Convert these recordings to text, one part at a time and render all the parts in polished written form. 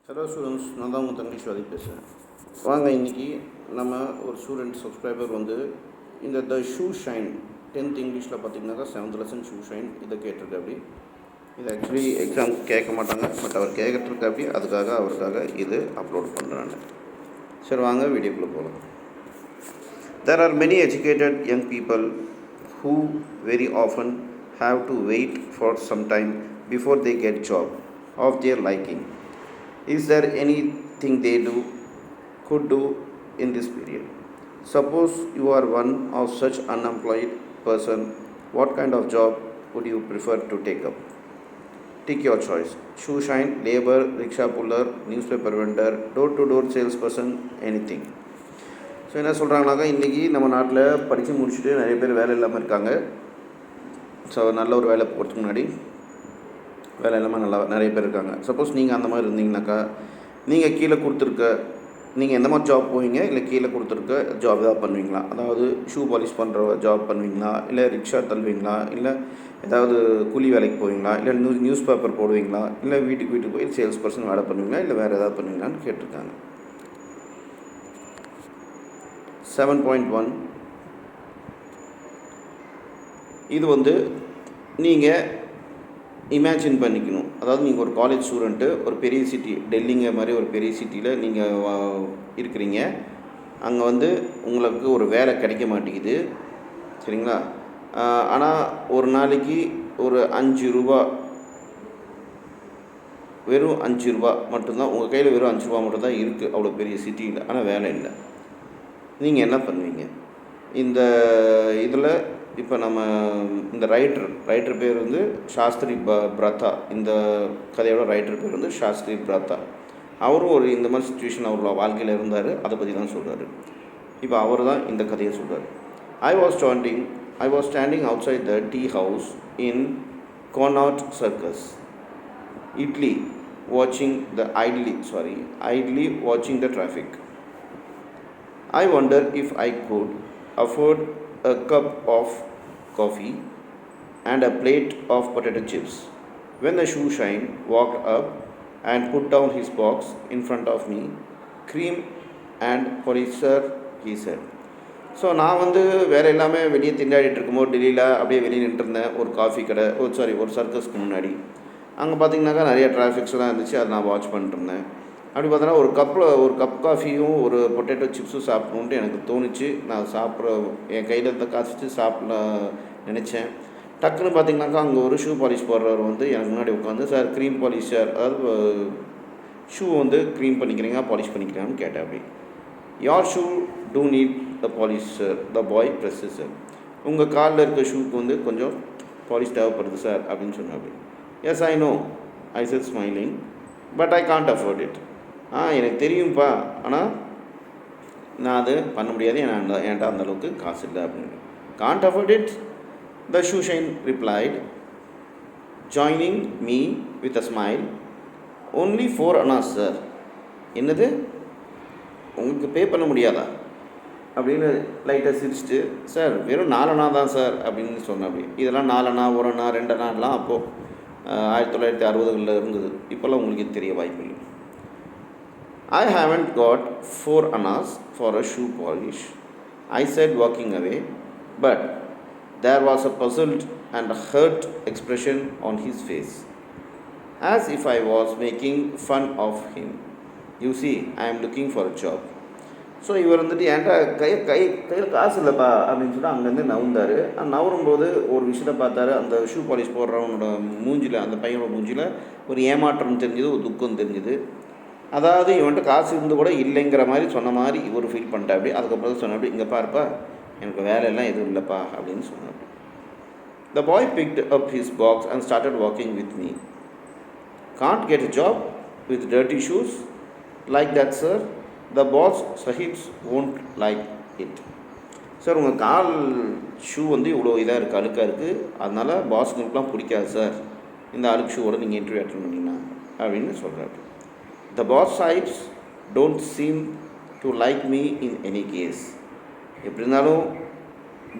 Hello students, நான் தான் உங்கள் தங்கீஸ்வரி பேசுகிறேன். வாங்க, இன்றைக்கி நம்ம ஒரு ஸ்டூடெண்ட் சப்ஸ்கிரைபர் வந்து இந்த த ஷூ ஷைன் 10th இங்கிலீஷில் பார்த்தீங்கன்னாக்கா 7th லெசன் ஷூ ஷைன் இதை கேட்டிருக்க அப்படி. இது ஆக்சுவலி எக்ஸாம் கேட்க மாட்டாங்க, பட் அவர் கேட்கறதுக்கு அப்படி அவருக்காக இது அப்லோட் பண்ணுறாங்க. சரி, வாங்க வீடியோக்குள்ளே போகலாம். There are many educated young people who very often have to wait for some time before they get job of their liking. Is there anything they could do in this period? Suppose you are one of such unemployed person, what kind of job would you prefer to take up? Take your choice. Shoe shine, labor, rickshaw puller, newspaper vendor, door-to-door salesperson, anything. So என்ன சொல்கிறாங்கனாக்கா, இன்றைக்கி நம்ம நாட்டில் படித்து முடிச்சுட்டு நிறைய பேர் வேலை இல்லாமல் இருக்காங்க. ஸோ நல்ல ஒரு வேலை போகிறதுக்கு முன்னாடி வேலை இல்லாமல் நிறைய பேர் இருக்காங்க. சப்போஸ் நீங்கள் அந்த மாதிரி இருந்தீங்கனாக்கா, நீங்கள் கீழே கொடுத்துருக்க நீங்கள் எந்த மாதிரி ஜாப் போவீங்க? இல்லை கீழே கொடுத்துருக்க ஜாப் தான் பண்ணுவீங்களா? அதாவது ஷூ பாலிஷ் பண்ணுற ஜாப் பண்ணுவீங்களா? இல்லை ரிக்ஷா தள்ளுவீங்களா? இல்லை ஏதாவது கூலி வேலைக்கு போவீங்களா? இல்லை நியூஸ் பேப்பர் போடுவீங்களா? இல்லை வீட்டுக்கு போய் சேல்ஸ் பர்சன் வேலை பண்ணுவீங்களா? இல்லை வேறு ஏதாவது பண்ணுவீங்களான்னு கேட்டிருக்காங்க. 7.1 இது வந்து நீங்கள் இமேஜின் பண்ணிக்கணும். அதாவது நீங்கள் ஒரு காலேஜ் ஸ்டூடெண்ட்டு, ஒரு பெரிய சிட்டி, டெல்லிங்க மாதிரி ஒரு பெரிய சிட்டியில் நீங்கள் இருக்கிறீங்க. அங்கே வந்து உங்களுக்கு ஒரு வேலை கிடைக்க மாட்டேங்குது, சரிங்களா? ஆனால் ஒரு நாளைக்கு ஒரு 5 ரூபா, வெறும் 5 ரூபா மட்டும்தான் உங்கள் கையில், வெறும் 5 ரூபா மட்டும்தான் இருக்குது அவ்வளோ பெரிய சிட்டியில். ஆனால் வேலை இல்லை. நீங்கள் என்ன பண்ணுவீங்க? இந்த இதில் இப்போ நம்ம இந்த ரைட்டர் பேர் வந்து சாஸ்திரி பிரதா. இந்த கதையோட ரைட்டர் பேர் வந்து சாஸ்திரி பிரதா. அவரும் இந்த மாதிரி சுச்சுவேஷன் அவரோட வாழ்க்கையில் இருந்தார். அதை பற்றி தான் சொல்கிறார். இப்போ அவர் தான் இந்த கதையை சொல்கிறார். I was standing outside the tea house in Connaught Circus, idly watching the traffic. I wonder if I could afford a cup of coffee and a plate of potato chips when the shoe shine walked up and put down his box in front of me. Cream and polish, sir, he said. So நான் வந்து வேறு எல்லாமே வெளியே திண்டாடிட்டு இருக்கும்போது டெல்லியில் அப்படியே வெளியே நின்றுருந்தேன். ஒரு காஃபி கடை, ஒரு சர்க்கஸ்க்கு முன்னாடி. அங்கே பார்த்திங்கனாக்கா நிறைய டிராஃபிக்ஸ்லாம் இருந்துச்சு. அதை நான் வாட்ச் பண்ணிட்டுருந்தேன். அப்படி பார்த்தோன்னா ஒரு கப் காஃபியும் ஒரு பொட்டேட்டோ சிப்ஸும் சாப்பிடணுன்ட்டு எனக்கு தோணுச்சு. நான் என் கையில் இருந்த காசு வச்சு சாப்பிட நினச்சேன். டக்குன்னு பார்த்திங்கனாக்கா அங்கே ஒரு ஷூ பாலிஷ் போடுறவர் வந்து எனக்கு முன்னாடி உட்காந்து, சார் க்ரீம் பாலிஷ் சார், அதாவது ஷூ வந்து க்ரீம் பண்ணிக்கிறீங்க, பாலிஷ் பண்ணிக்கிறீங்கன்னு கேட்டேன். அப்படி, your shoe do need the polish sir, the boy press sir. உங்கள் காலில் இருக்க ஷூக்கு வந்து கொஞ்சம் பாலிஷ் தேவைப்படுது சார் அப்படின்னு சொன்னேன். அப்படி, yes I know, I said smiling, but I can't afford it. எனக்கு தெரியும்ப்பா, ஆனால் நான் அது பண்ண முடியாது, என்கிட்ட அந்தளவுக்கு காசு இல்லை அப்படின்னு. Can't afford it, the shoe shine replied, joining me with a smile, only 4 annas sir. என்னது, உங்களுக்கு பே பண்ண முடியாதா அப்படின்னு லைட்டாக சிரிச்சிட்டு, சார் வெறும் 4 அணா தான் சார் அப்படின்னு சொன்னேன். அப்படி, இதெல்லாம் 4 அணா, 1 அணா, 2 அணாலாம் அப்போது 1960களில் இருந்தது. இப்போல்லாம் உங்களுக்கு தெரிய வாய்ப்பு இல்லை. I haven't got 4 annas for a shoe polish, I said, walking away, but there was a puzzled and hurt expression on his face, as if I was making fun of him. You see, I am looking for a job. So இவர் வந்துட்டு என்கிட்ட கையில் காசு இல்லைப்பா அப்படின்னு சொல்லிட்டு அங்கேருந்து நவுந்தார். நவரும்போது ஒரு விஷயத்தை பார்த்தாரு. அந்த ஷூ பாலிஷ் போடுறவனோட மூஞ்சில், அந்த பையனோட மூஞ்சில் ஒரு ஏமாற்றம் தெரிஞ்சுது, ஒரு துக்கம் தெரிஞ்சுது. அதாவது இவன்ட்டு காசு இருந்து கூட இல்லைங்கிற மாதிரி சொன்ன மாதிரி இவர் ஃபீல் பண்ணிட்டா. அப்படி அதுக்கப்புறம் தான் சொன்னாப்படி, இங்கே பாருப்பா, எனக்கு வேலையெல்லாம் எதுவும் இல்லைப்பா அப்படின்னு சொன்னாப்படி. The boy picked up his box and started walking with me. Can't get a job with dirty shoes like that sir, the boss sahibs won't like it. Sir, உங்கள் கால் ஷூ வந்து இவ்வளோ இதாக இருக்குது, அழுக்காக இருக்குது, அதனால் பாஸ்ங்களுக்குலாம் பிடிக்காது சார் இந்த அழுக்கு ஷூவோட நீங்கள் இன்டர்வியூ அட்டன் பண்ணிங்கன்னா அப்படின்னு சொல்கிறாரு. The boss sahibs don't seem to like me in any case. எப்படி இருந்தாலும்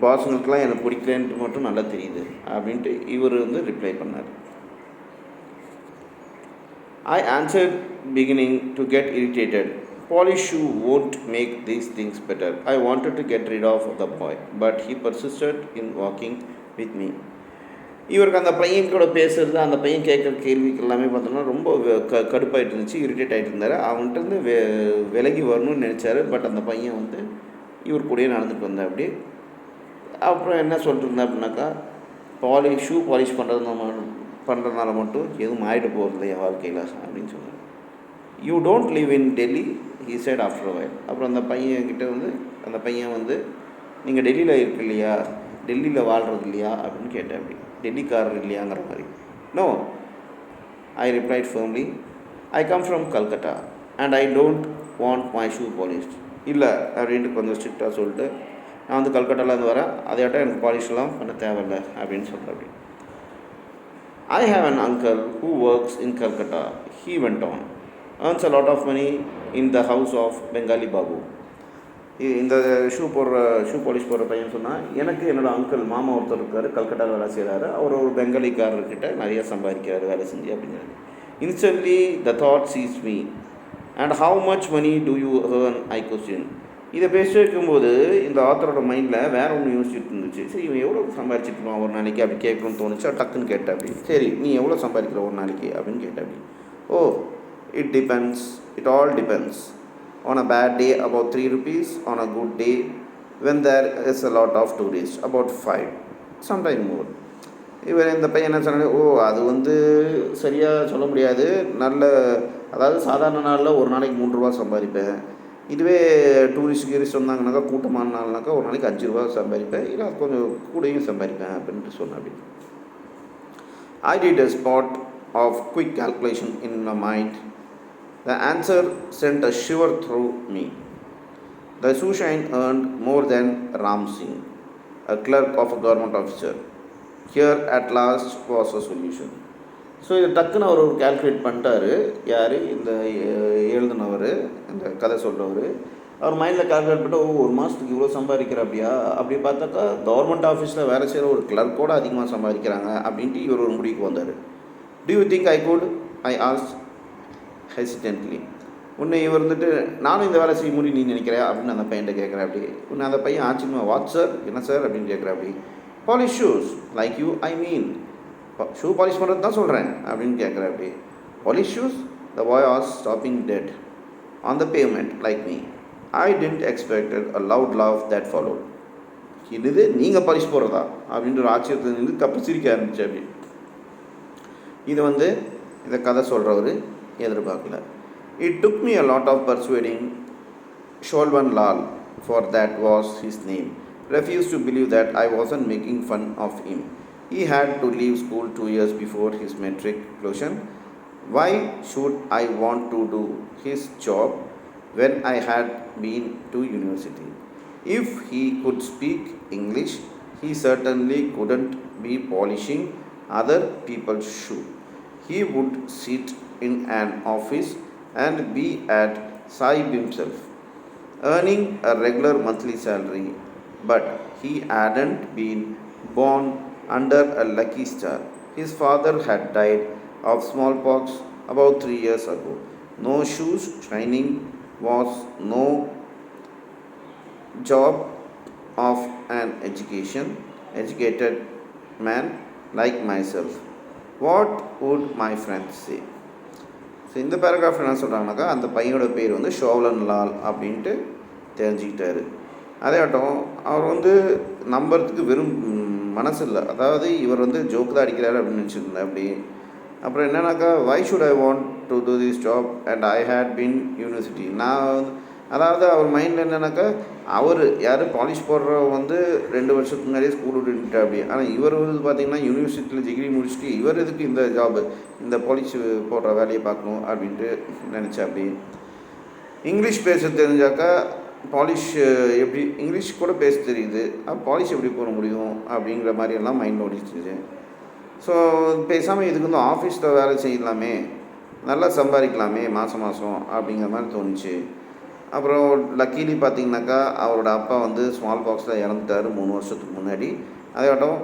பாஸுங்களுக்கெல்லாம் எனக்கு பிடிக்கலன்ட்டு மட்டும் நல்லா தெரியுது அப்படின்ட்டு இவர் வந்து ரிப்ளை பண்ணார். I answered, beginning to get irritated. Polish shoe won't make these things better. I wanted to get rid of the boy, but he persisted in walking with me. இவருக்கு அந்த பையன் கூட பேசுகிறது, அந்த பையன் கேட்குற கேள்விக்கு எல்லாமே பார்த்தோன்னா ரொம்ப கடுப்பாயிட்டு இருந்துச்சு, இரிட்டேட் ஆகிட்டு இருந்தார். அவன்கிட்ட இருந்து விலகி வரணும்னு நினச்சாரு. பட் அந்த பையன் வந்து இவர் கூடயே நடந்துட்டு வந்தேன் அப்படி. அப்புறம் என்ன சொல்லிட்டு இருந்தேன் அப்படின்னாக்கா, ஷூ பாலிஷ் பண்ணுறதுனால மட்டும் எதுவும் ஆகிட்டு போகிறது என் வாழ்க்கையில் அப்படின்னு சொன்னார். You don't live in Delhi, he said after while. அப்புறம் அந்த பையன் வந்து நீங்கள் டெல்லியில் இருக்கு இல்லையா, டெல்லியில் வாழ்கிறது இல்லையா அப்படின்னு கேட்டேன். அப்படி டெல்லிக்காரர் இல்லையாங்கிற மாதிரி. No, I replied firmly, I come from Calcutta and I don't want my shoe polished. இல்லை அப்படின்ட்டு கொஞ்சம் ஸ்ட்ரிக்டாக சொல்லிட்டு, நான் வந்து கல்கட்டாலேருந்து வரேன், அதையாட்டம் எனக்கு பாலிஷ்லாம் பண்ண தேவையில்லை அப்படின்னு சொல்கிறேன். அப்படி I have an uncle who works in Calcutta, he went on, earns a lot of money in the house of Bengali Babu. இந்த ஷூ பாலிஷ் போடுற பையன் சொன்னால், எனக்கு என்னோடய அங்கிள் மாமா ஒருத்தர் இருக்கார், கல்கட்டாவில் வேலை செய்கிறாரு, அவர் ஒரு பெங்காலிக்காரர்கிட்ட நிறையா சம்பாதிக்கிறாரு வேலை செஞ்சு அப்படிங்கிறாரு. Instantly the thought seize me and how much money do you earn, I question. இதை பேசிட்டு இருக்கும்போது இந்த ஆத்தரோட மைண்டில் வேறு ஒன்று யோசிச்சுட்டு இருந்துச்சு. சரி, இவன் எவ்வளோ சம்பாதிச்சிருப்பான் ஒரு நாளைக்கு அப்படி கேட்கணும்னு தோணுச்சு. டக்குன்னு கேட்டேன் அப்படி, சரி நீ எவ்வளோ சம்பாதிக்கிற ஒரு நாளைக்கு அப்படின்னு கேட்டேன். அப்படி, ஓ it depends, it all depends. On a bad day about 3 rupees, on a good day when there is a lot of tourists about 5, sometime more. இவர் இந்த பையன் என்ன சொன்னாரு, ஓ அது வந்து சரியாக சொல்ல முடியாது, அதாவது சாதாரண நாளில் ஒரு நாளைக்கு 3 ரூபா சம்பாதிப்பேன், இதுவே டூரிஸ்ட் வந்தாங்கனாக்கா கூட்டமான நாள்னாக்கா ஒரு நாளைக்கு 5 ரூபா சம்பாதிப்பேன், இல்லை கொஞ்சம் கூடையும் சம்பாதிப்பேன் அப்படின்ட்டு சொன்னேன். அப்படி I did a spot of quick calculation in my mind. The answer sent a shiver through me. The Sushain earned more than Ram Singh, a clerk of a government officer. Here at last was a solution. So இதை டக்குன்னு அவர் calculate பண்ணிட்டாரு. யார் இந்த எழுதினவர், இந்த கதை சொல்கிறவர். அவர் மைண்டில் calculate பண்ணிட்டு, ஒரு மாதத்துக்கு இவ்வளோ சம்பாதிக்கிற அப்படியா, அப்படி பார்த்தாக்கா கவர்மெண்ட் ஆஃபீஸில் வேலை செய்கிற ஒரு கிளர்க்கோடு அதிகமாக சம்பாதிக்கிறாங்க அப்படின்ட்டு இவர் ஒரு முடிவுக்கு வந்தார். Do you think I could? I asked hesitantly. உன்னை இவர் வந்துட்டு, நானும் இந்த வேலை செய்ய முடியும் நீ நினைக்கிறேன் அப்படின்னு அந்த பையன்கிட்ட கேட்குறேன். அப்படி உன்னை அந்த பையன் ஆச்சரியமா, வாட் சார், என்ன சார் அப்படின்னு கேட்குறேன். அப்படி polish shoes like you, I mean shoe polish பண்ணுறது தான் சொல்கிறேன் அப்படின்னு கேட்குறேன். அப்படி polish shoes, the boy was stopping dead on the payment like me. I tent expected a loud love that followed. இது நீங்கள் பாலிஷ் போடுறதா அப்படின்ற ஒரு ஆச்சரியத்தில் நின்று தப்பு சிரிக்க ஆரம்பிச்சு. அப்படி இது வந்து இந்த கதை சொல்கிறவர் எதிர்பார்க்கல. It took me a lot of persuading. Sholvan Lal, for that was his name, refused to believe that I wasn't making fun of him. He had to leave school 2 years before his matriculation. Why should I want to do his job when I had been to university? If he could speak English, he certainly couldn't be polishing other people's shoe. He would sit in an office and be at Saib himself, earning a regular monthly salary, but he hadn't been born under a lucky star. His father had died of smallpox about 3 years ago. No shoes shining was no job of an educated man like myself. What would my friends say? So இந்த paragraph என்ன சொல்கிறாங்கனாக்கா, அந்த பையனோட பேர் வந்து ஷோவலன் லால் அப்படின்ட்டு தெரிஞ்சுக்கிட்டாரு. அதேட்டம் அவர் வந்து நம்புறதுக்கு வெறும் மனசு இல்லை, அதாவது இவர் வந்து ஜோக்கு தான் அடிக்கிறாரு அப்படின்னு நினச்சிருந்தேன். அப்படி அப்புறம் என்னன்னாக்கா, why should I want to do this job and I had been university. அதாவது அவர் மைண்டில் என்னன்னாக்கா, அவர் யார் பாலிஷ் போடுற வந்து 2 வருஷத்துக்கு முன்னாடியே ஸ்கூல் விட்டுட்டு. அப்படி ஆனால் இவர் வந்து பார்த்திங்கன்னா யூனிவர்சிட்டியில் டிகிரி முடிச்சுட்டு இவர் எதுக்கு இந்த ஜாபு, இந்த பாலிஷ் போடுற வேலையை பார்க்கணும் அப்படின்ட்டு நினச்சா. அப்படி இங்கிலீஷ் பேச தெரிஞ்சாக்கா பாலிஷ் எப்படி, இங்கிலீஷ் கூட பேச தெரியுது, பாலிஷ் எப்படி போட முடியும் அப்படிங்கிற மாதிரியெல்லாம் மைண்ட் ஓடிச்சிச்சு. ஸோ பேசாமல் இதுக்கு வந்து ஆஃபீஸில் வேலை செய்யலாமே, நல்லா சம்பாதிக்கலாமே மாதம் அப்படிங்கிற மாதிரி தோணுச்சு. அப்புறம் லக்கீலி பார்த்திங்கனாக்கா, அவரோட அப்பா வந்து ஸ்மால் பாக்ஸில் இறந்துட்டார் 3 வருஷத்துக்கு முன்னாடி. அதேட்டம்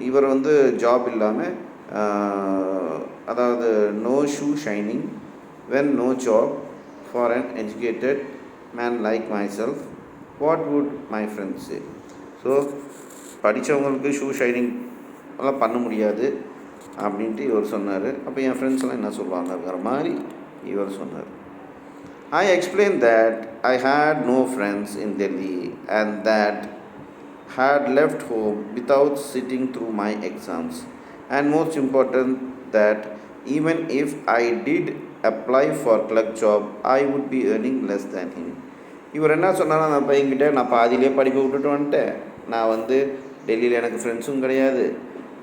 இவர் வந்து ஜாப் இல்லாமல், அதாவது no shoe shining when no job for an educated man like myself, what would my friends say? So படித்தவங்களுக்கு ஷூ ஷைனிங் எல்லாம் பண்ண முடியாது அப்படின்ட்டு இவர் சொன்னார். அப்போ என் ஃப்ரெண்ட்ஸ்லாம் என்ன சொல்லுவாங்கங்கிற மாதிரி இவர் சொன்னார். I explained that I had no friends in Delhi and that had left home without sitting through my exams, and most important that even if I did apply for clerk job I would be earning less than him. இவர் என்ன சொன்னாலும் அந்த பையன்கிட்ட நான் பாதியிலே படிப்பை விட்டுட்டு வந்துட்டேன், நான் வந்து டெல்லியில் எனக்கு ஃப்ரெண்ட்ஸும் கிடையாது,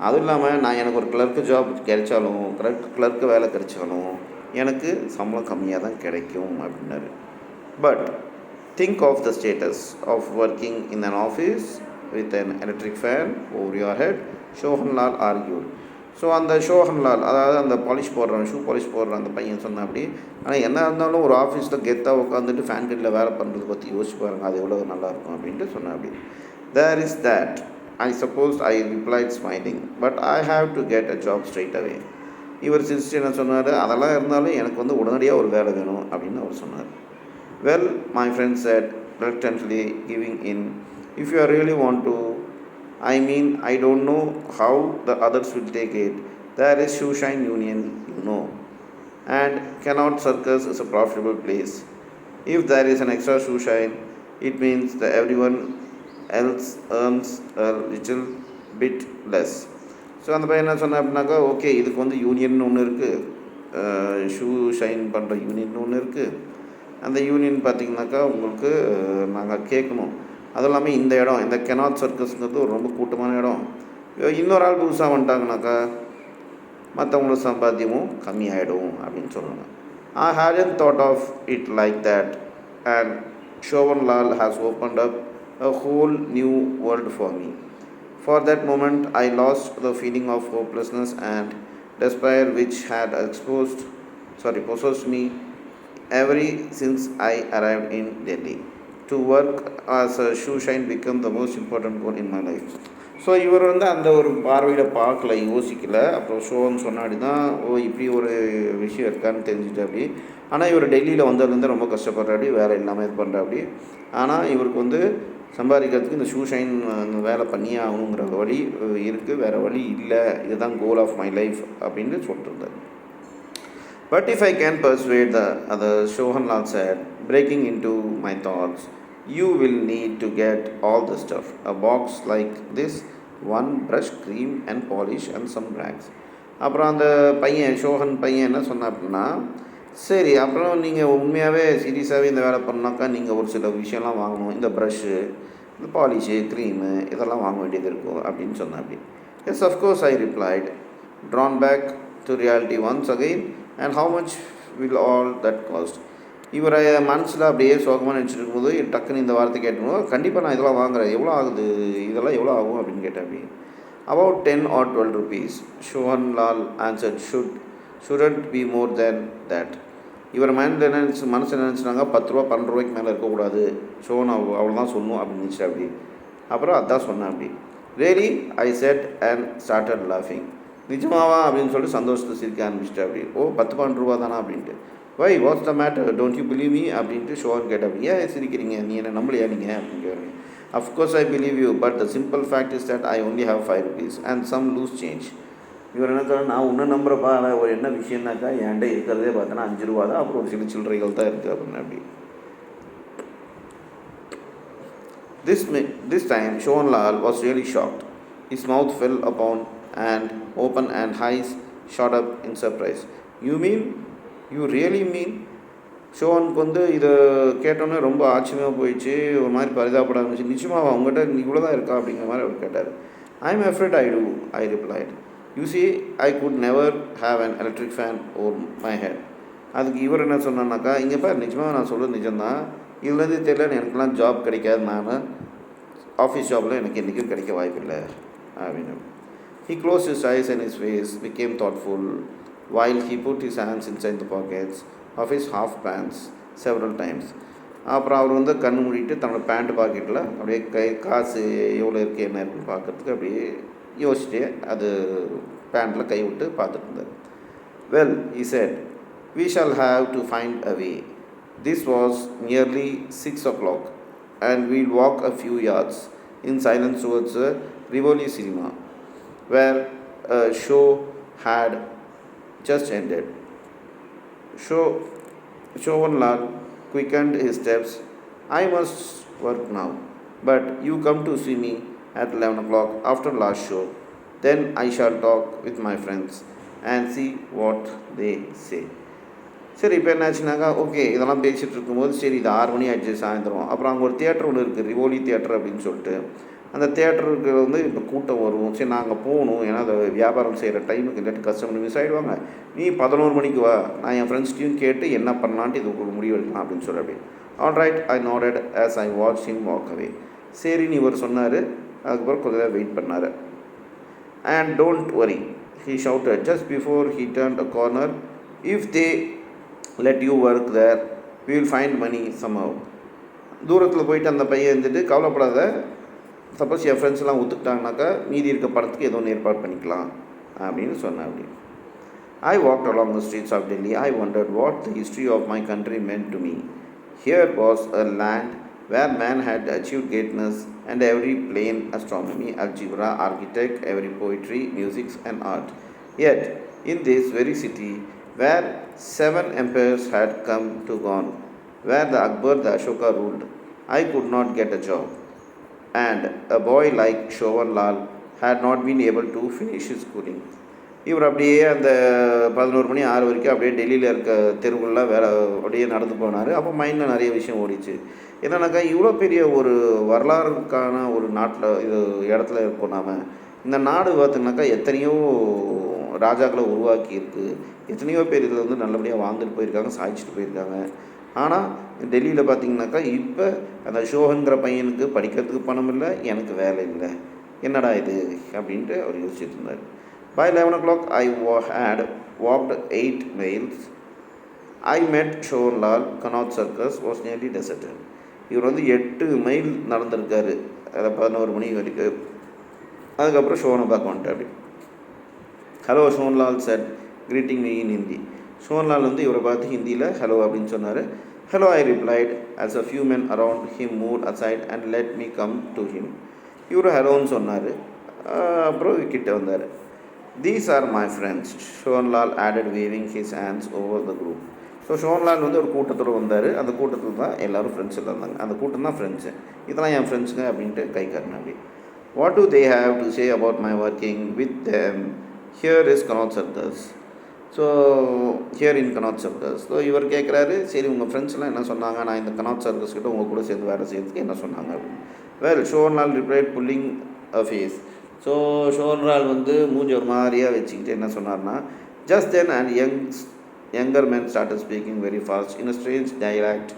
அதுவும் இல்லாமல் நான் எனக்கு ஒரு கிளர்க்கு ஜாப் கிடைச்சாலும் கிளர்க்கு வேலை கிடைச்சாலும் எனக்கு சம்பளம் கம்மியாக தான் கிடைக்கும் அப்படின்னாரு. But think of the status of working in an office with an electric fan over your head, ஷோஹன்லால் argued. So அந்த ஷோஹன்லால், அதாவது அந்த ஷூ பாலிஷ் போடுற அந்த பையன் சொன்ன அப்படி, ஆனால் என்ன இருந்தாலும் ஒரு ஆஃபீஸில் கெத்தாக உட்காந்துட்டு ஃபேன் கட்டில் வேலை பண்ணுறது பற்றி யோசிச்சு பாருங்கள், அது எவ்வளோ நல்லாயிருக்கும் அப்படின்ட்டு சொன்னேன் அப்படி. There is that, I suppose I replied smiling, but I have to get a job straight away. இவர் சிரிச்சு என்ன சொன்னார், அதெல்லாம் இருந்தாலும் எனக்கு வந்து உடனடியாக ஒரு வேலை வேணும் அப்படின்னு அவர் சொன்னார். Well, my friend said, reluctantly giving in, if you really want to, I mean, I don't know how the others will take it. There is Shoeshine Union, you know, and Cannot Circus is a profitable place. If there is an extra shoeshine, it means that everyone else earns a little bit less. So அந்த பையன் என்ன சொன்னேன் அப்படின்னாக்கா, okay இதுக்கு வந்து union ஒன்று இருக்குது, shoe shine பண்ணுற யூனியன் ஒன்று இருக்குது, அந்த யூனியன் பார்த்திங்கனாக்கா உங்களுக்கு நாங்கள் கேட்கணும், அதுவும் இல்லாமல் இந்த இடம், இந்த கெனாட் சர்க்கஸ்ங்கிறது ஒரு ரொம்ப கூட்டமான இடம், இன்னொரு ஆள் புதுசாக வந்துட்டாங்கனாக்கா மற்றவங்களோட சம்பாத்தியமும் கம்மியாயிடும் அப்படின்னு சொல்லுவாங்க. I hadn't thought of it like that, and Shohanlal has opened up a whole new world for me. For that moment I lost the feeling of hopelessness and despair which had possessed me ever since I arrived in Delhi. To work as a shoeshine became the most important goal in my life. So இவர் வந்து அந்த ஒரு பார்வையில் பார்க்கல, யோசிக்கலை. அப்புறம் ஷோன்னு சொன்னாடி தான் இப்படி ஒரு விஷயம் இருக்கான்னு தெரிஞ்சுட்டு அப்படி. ஆனால் இவர் டெல்லியில் வந்ததுலேருந்து ரொம்ப கஷ்டப்படுறாப்படி, வேலை இல்லாமல் இது பண்ணுறாப்படி. ஆனால் இவருக்கு வந்து சம்பாதிக்கிறதுக்கு இந்த ஷூஷைன் வேலை பண்ணியே ஆகணுங்கிற வழி இருக்குது, வேறு வழி இல்லை, இதுதான் கோல் ஆஃப் மை லைஃப் அப்படின்னு சொல்லிட்டுருந்தார். But if I can persuade the other, Shohanlal said, breaking into my thoughts, you will need to get all the stuff. A box like this, one brush, cream and polish and some rags. அப்புறம் அந்த பையன் ஷோஹன் பையன் என்ன சொன்ன அப்படின்னா, சரி அப்புறம் நீங்கள் உண்மையாகவே சீரியஸாகவே இந்த வேலை பண்ணாக்கா நீங்கள் ஒரு சில விஷயம்லாம் வாங்கணும், இந்த ப்ரஷ்ஷு, இந்த பாலிஷு, க்ரீமு இதெல்லாம் வாங்க வேண்டியது இருக்கும் அப்படின்னு சொன்னேன் அப்படி. Yes, of course, I replied, drawn back to reality once again. And how much will all that cost? இவரை மனசில் அப்படியே சோகமாக நினச்சிட்டு இருக்கும்போது டக்குன்னு இந்த வார்த்தை கேட்டுருவோம், கண்டிப்பாக நான் இதெல்லாம் வாங்குகிறேன், எவ்வளோ ஆகுது, இதெல்லாம் எவ்வளோ ஆகும் அப்படின்னு கேட்டேன் அப்படி. About 10 or 12 rupees, Shohanlal answered, shouldn't be more than that. இவர் மனசு நினச்சினாங்க 10 ரூபா 12 ரூபாய்க்கு மேலே இருக்கக்கூடாது, ஷோன் அவ்வளோதான் சொல்லணும் அப்படின்னு நினச்சிட்டு அப்படி. அப்புறம் அதான் சொன்னேன் அப்படி. Really, I said and started laughing. நிஜமாவா அப்படின்னு சொல்லிட்டு சந்தோஷத்தை சிரிக்க ஆரம்பிச்சிட்டு அப்படி. ஓ 10-12 ரூபா தானா அப்படின்ட்டு. Why what's the matter, don't you believe me அப்படின்ட்டு ஷோன் கேட்ட அப்படி. ஏன் சிரிக்கிறீங்க, நீ என்ன நம்பலையா நீங்கள் அப்படின்னு கேட்குறீங்க. Of course I believe you, but the simple fact is that I only have 5 rupees and some loose change. இவர் என்ன சொல்ல, நான் இன்னும் நம்புறப்பா, ஒரு என்ன விஷயம்னாக்கா என்கிட்ட இருக்கிறதே பார்த்தோன்னா 5 ரூபா தான், அப்புறம் ஒரு சில சில்லறைகள் தான் இருக்குது அப்படின்னு அப்படி. This time Shohanlal was really shocked. His mouth fell upon and open and eyes shot up in surprise. You mean? You really mean? ஷோனுக்கு வந்து இதை கேட்டோன்னே ரொம்ப ஆச்சரியமாக போயிடுச்சு, ஒரு மாதிரி பரிதாபப்பட ஆரம்பிச்சு. நிச்சயமாக அவங்ககிட்ட இவ்வளோ தான் இருக்கா அப்படிங்கிற மாதிரி அவர் கேட்டார். I am afraid I do, I replied. You see, I could never have an electric fan over my head. அதுக்கு இவர் என்ன சொன்னான்னாக்கா, இங்கே பார் நிஜமாக நான் சொல்கிறது நிஜம்தான், இதுலேருந்து தெரியல எனக்குலாம் ஜாப் கிடைக்காது, நான் ஆஃபீஸ் ஜாபில் எனக்கு என்றைக்கும் கிடைக்க வாய்ப்பில்லை அப்படின்னு. He closed his eyes and his face became thoughtful while he put his hands inside the pockets of his half pants several times. அப்புறம் அவர் வந்து கண்ணு மூடிட்டு தன்னோட பேண்ட் பாக்கெட்டில் அப்படியே காசு எவ்வளோ இருக்குது என்ன இருக்குன்னு பார்க்குறதுக்கு அப்படியே யோசிச்சுட்டே அது பேண்ட்டில் கை விட்டு பார்த்துட்டு இருந்தார். Well, he said, We shall have to find a way. This was nearly 6 o'clock, and we'll walk a few yards in silence towards the Rivoli cinema, where a show had just ended. Show, Showanlal quickened his steps. I must work now, but you come to see me at 11 o'clock after last show. Then I shall talk with my friends and see what they say. சரி இப்போ என்னாச்சுனாக்கா okay இதெல்லாம் பேசிகிட்டு இருக்கும்போது சரி இது 6 மணி ஆயிடுச்சு சாயந்தரம். அப்புறம் அங்கே ஒரு தியேட்டர் ஒன்று இருக்குது, ரிவோலி தியேட்டர் அப்படின்னு சொல்லிட்டு. அந்த தியேட்டருக்கு வந்து இப்போ கூட்டம் வரும். சரி நாங்கள் போகணும், ஏன்னா அதை வியாபாரம் செய்கிற டைமுக்கு இல்லாட்டி கஸ்டமர் மிஸ் ஆகிடுவாங்க. நீ 11 மணிக்கு வா, நான் என் ஃப்ரெண்ட்ஸ்டையும் கேட்டு என்ன பண்ணலான்ட்டு இது ஒரு முடிவு எடுக்கலாம் அப்படின்னு சொல்லி அப்படி. All right, I nodded as I watch him walk away. சரின்னு இவர் சொன்னார். அதுக்கப்புறம் கொஞ்ச நேரம் வெயிட் பண்ணார். And don't worry, he shouted just before he turned a corner, if they let you work there, we will find money somehow. தூரத்தில் போயிட்டு அந்த பையன் இருந்துட்டு, கவலைப்படாத, சப்போஸ் என் ஃப்ரெண்ட்ஸ்லாம் ஒத்துக்கிட்டாங்கனாக்கா மீதி இருக்க படத்துக்கு ஏதோ ஒன்று ஏற்பாடு பண்ணிக்கலாம் அப்படின்னு சொன்னேன். அப்படி I walked along the streets of Delhi. I wondered what the history of my country meant to me. Here was a land where man had achieved greatness, and every plane, astronomy, algebra, architect, every poetry, music and art. Yet, in this very city, where 7 empires had come to gone, where the Akbar, the Ashoka ruled, I could not get a job. And a boy like Shovan Lal had not been able to finish his schooling. இவர் அப்படியே அந்த 11 மணி 6 வரைக்கும் அப்படியே டெல்லியில் இருக்க தெருவுகளில் வேலை அப்படியே நடந்து போனார். அப்போ மைண்டில் நிறைய விஷயம் ஓடிச்சு. என்னன்னாக்கா இவ்வளோ பெரிய ஒரு வரலாறுக்கான ஒரு நாட்டில் இது இடத்துல இருக்கோம் நாம். இந்த நாடு பார்த்திங்கனாக்கா எத்தனையோ ராஜாக்களை உருவாக்கியிருக்கு, எத்தனையோ பேர் இதில் வந்து நல்லபடியாக வாழ்ந்துட்டு போயிருக்காங்க, சாதிச்சுட்டு போயிருக்காங்க. ஆனால் டெல்லியில் பார்த்திங்கனாக்கா இப்போ அந்த ஷோஹன்கிற பையனுக்கு படிக்கிறதுக்கு பணம் இல்லை, எனக்கு வேலை இல்லை, என்னடா இது அப்படின்ட்டு அவர் யோசிச்சுட்டு இருந்தார். By 11 o'clock, I had walked 8 miles. I met Showan Lal. Connaught Circus was nearly deserted. இவர் வந்து 8 மைல் நடந்திருக்காரு, அதை 11 மணி வரைக்கும். அதுக்கப்புறம் ஷோனை பார்க்க வந்துட்டாரு. Hello Shonlal said, greeting me in Hindi. Shonlal வந்து இவரை பார்த்து ஹிந்தியில் ஹலோ அப்படின்னு சொன்னார். Hello, I replied as a few men around him moved aside and let me come to him. இவர் ஹலோன்னு சொன்னார். அப்புறம் கிட்ட வந்தார். These are my friends, Showanlal added, waving his hands over the group. So Shonlal வந்து ஒரு கூட்டத்தோடு வந்தார். அந்த கூட்டத்தில் தான் எல்லோரும் ஃப்ரெண்ட்ஸ் எல்லாம் இருந்தாங்க. அந்த கூட்டம் தான் ஃப்ரெண்ட்ஸு, இதெல்லாம் என் ஃப்ரெண்ட்ஸுங்க அப்படின்ட்டு கை காட்டினேன். அப்படி what to they have to say about my working with them here is cannot circus. So here in cannot circus. So இவர் கேட்குறாரு, சரி உங்கள் ஃப்ரெண்ட்ஸ்லாம் என்ன சொன்னாங்க, நான் இந்த கனாட் சர்க்கஸ் கிட்ட உங்கள் கூட சேர்ந்து வேலை செய்யறதுக்கு என்ன சொன்னாங்க அப்படின்னு. வெல், ஷோன்லால் ரிப்ளைட் புல்லிங் அ ஃபேஸ். ஸோ ஷோன்லால் வந்து மூஞ்சி ஒரு மாதிரியாக வச்சுக்கிட்டு என்ன சொன்னார்னா, just then and younger men started speaking very fast in a strange dialect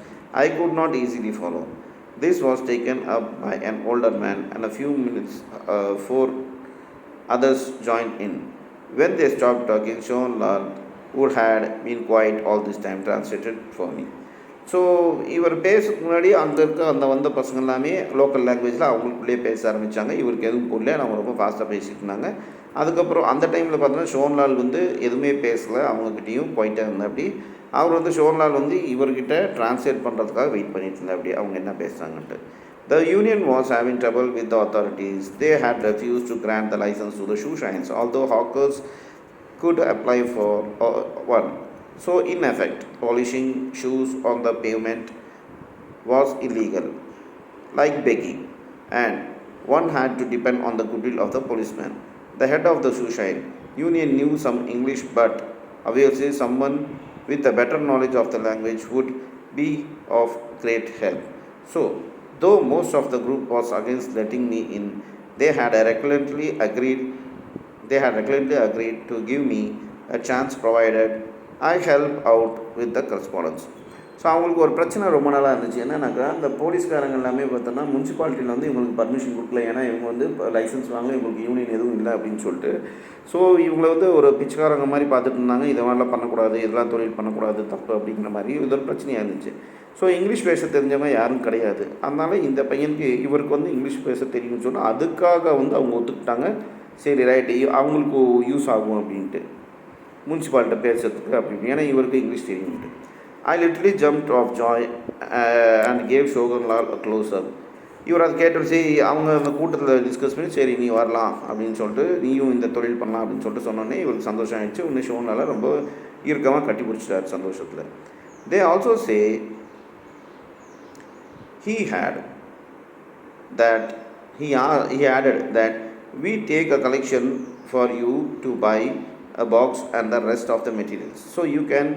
I could not easily follow. This was taken up by an older man, and a few minutes 4 others joined in. When they stopped talking, Showanlal, who had been quiet all this time, translated for me. So இவர் பேசுறதுக்கு முன்னாடி அங்கே இருக்க அந்த வந்த பசங்க எல்லாமே local லாங்குவேஜில் அவங்களுக்குள்ளேயே பேச ஆரம்பித்தாங்க. இவருக்கு எதுவும் புரியல, அவங்க ரொம்ப ஃபாஸ்ட்டாக பேசிகிட்டு இருந்தாங்க. அதுக்கப்புறம் அந்த டைமில் பார்த்தோன்னா ஷோன்லால் வந்து எதுவுமே பேசலை, அவங்கக்கிட்டேயும் போயிட்டே இருந்தேன். அப்படி அவர் வந்து ஷோன்லால் வந்து இவர்கிட்ட டிரான்ஸ்லேட் பண்ணுறதுக்காக வெயிட் பண்ணிட்டு இருந்தேன். அப்படி அவங்க என்ன பேசுகிறாங்கன்ட்டு. The union was having trouble with the authorities. They had refused to grant the license to the shoe shines, although hawkers could apply for one. So, in effect, polishing shoes on the pavement was illegal, like begging, and one had to depend on the goodwill of the policeman. The head of the shoe shine union knew some English, but obviously someone with a better knowledge of the language would be of great help. So, though most of the group was against letting me in, they had reluctantly agreed to give me a chance provided I help out with the correspondence. So அவங்களுக்கு ஒரு பிரச்சனை ரொம்ப நாளாக இருந்துச்சு. என்னன்னாக்கா, இந்த போலீஸ்காரங்க எல்லாமே பார்த்தோன்னா முனிசிபாலிட்டியில் வந்து இவங்களுக்கு பர்மிஷன் கொடுக்கல, ஏன்னா இவங்க வந்து லைசன்ஸ் வாங்க இவங்களுக்கு யூனியன் எதுவும் இல்லை அப்படின்னு சொல்லிட்டு. ஸோ இவங்களை வந்து ஒரு பிச்சைக்காரங்க மாதிரி பார்த்துட்டு இருந்தாங்க. இதை மாதிரிலாம் பண்ணக்கூடாது, இதெல்லாம் தொழில் பண்ணக்கூடாது, தப்பு அப்படிங்கிற மாதிரி இது ஒரு பிரச்சனையாக இருந்துச்சு. ஸோ இங்கிலீஷ் பேச தெரிஞ்சவங்க யாரும் கிடையாது. அதனால் இந்த பையனுக்கு இவருக்கு வந்து இங்கிலீஷ் பேச தெரியும்னு சொன்னால் அதுக்காக வந்து அவங்க ஒத்துக்கிட்டாங்க. சரி ரைட்டு, அவங்களுக்கு யூஸ் ஆகும் அப்படின்ட்டு. முனிசிபாலிட்ட பேசுறதுக்கு அப்படி ஏன்னா இவருக்கு இங்கிலீஷ் தெரியும்ட்டு. I literally jumped off joy and gave Shokanlal a close up. இவர் அதை கேட்டு சரி அவங்க அந்த கூட்டத்தில் டிஸ்கஸ் பண்ணி சரி நீ வரலாம் அப்படின்னு சொல்லிட்டு நீயும் இந்த தொழில் பண்ணலாம் அப்படின்னு சொல்லிட்டு சொன்னோன்னே இவருக்கு சந்தோஷம் ஆகிடுச்சு. இன்னும் ஷோனால் ரொம்ப இறுக்கமாக கட்டி பிடிச்சிட்டார் சந்தோஷத்தில். They also say he had that he added that we take a collection for you to buy a box and the rest of the materials, so you can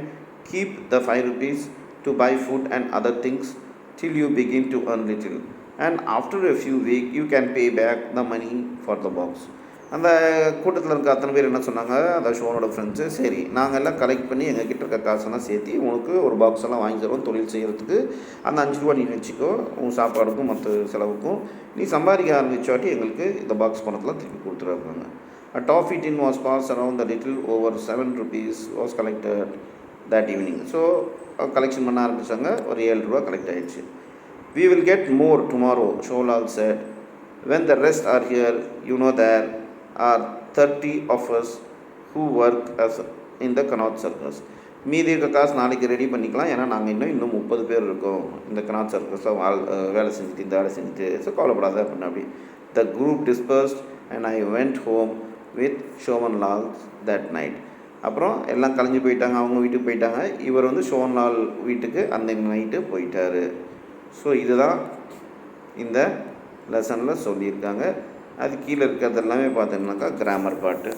keep the 5 rupees to buy food and other things till you begin to earn little, and after a few weeks you can pay back the money for the box. அந்த கூட்டத்தில் இருக்க அத்தனை பேர் என்ன சொன்னாங்க, அந்த ஷோனோட friends, சரி நாங்கள் எல்லாம் கலெக்ட் பண்ணி எங்கள் கிட்ட இருக்க காசெல்லாம் சேர்த்து உனக்கு ஒரு பாக்ஸ் எல்லாம் வாங்கி தருவோம் தொழில் செய்கிறதுக்கு. அந்த 5 ரூபா நீ வச்சுக்கோ, உன் சாப்பாடுக்கும் மற்ற செலவுக்கும். நீ சம்பாதிக்க ஆரம்பிச்சாட்டி எங்களுக்கு இந்த பாக்ஸ் பணத்தெலாம் திருப்பி கொடுத்துருக்காங்க. A toffee tin was passed around the little. Over 7 rupees was collected that evening. So collection பண்ண ஆரம்பித்தாங்க. ஒரு 7 ரூபா கலெக்ட் ஆகிடுச்சு. We will get more tomorrow, Showlal said. When the rest are here, you know there are 30 of us who work as in the Connaught Circus. மீதி இருக்க காசு நாளைக்கு ready பண்ணிக்கலாம், ஏன்னா நாங்கள் இன்னும் 30 பேர் இருக்கோம் இந்த கனாட் சர்க்கஸில் வேலை செஞ்சுட்டு இந்த வேலை செஞ்சுட்டு. ஸோ கவலைப்படாத அப்படின்னு அப்படி. The group dispersed and I went home with ஷோவன்லால் that night. அப்புறம் எல்லாம் கலைஞ்சு போயிட்டாங்க, அவங்க வீட்டுக்கு போயிட்டாங்க. இவர் வந்து ஷோவன்லால் வீட்டுக்கு அந்த நைட்டு போயிட்டார். ஸோ இதுதான் இந்த லெசனில் சொல்லியிருக்காங்க. அது கீழே இருக்கிறது எல்லாமே பார்த்தீங்கன்னாக்கா கிராமர் பாட்டு.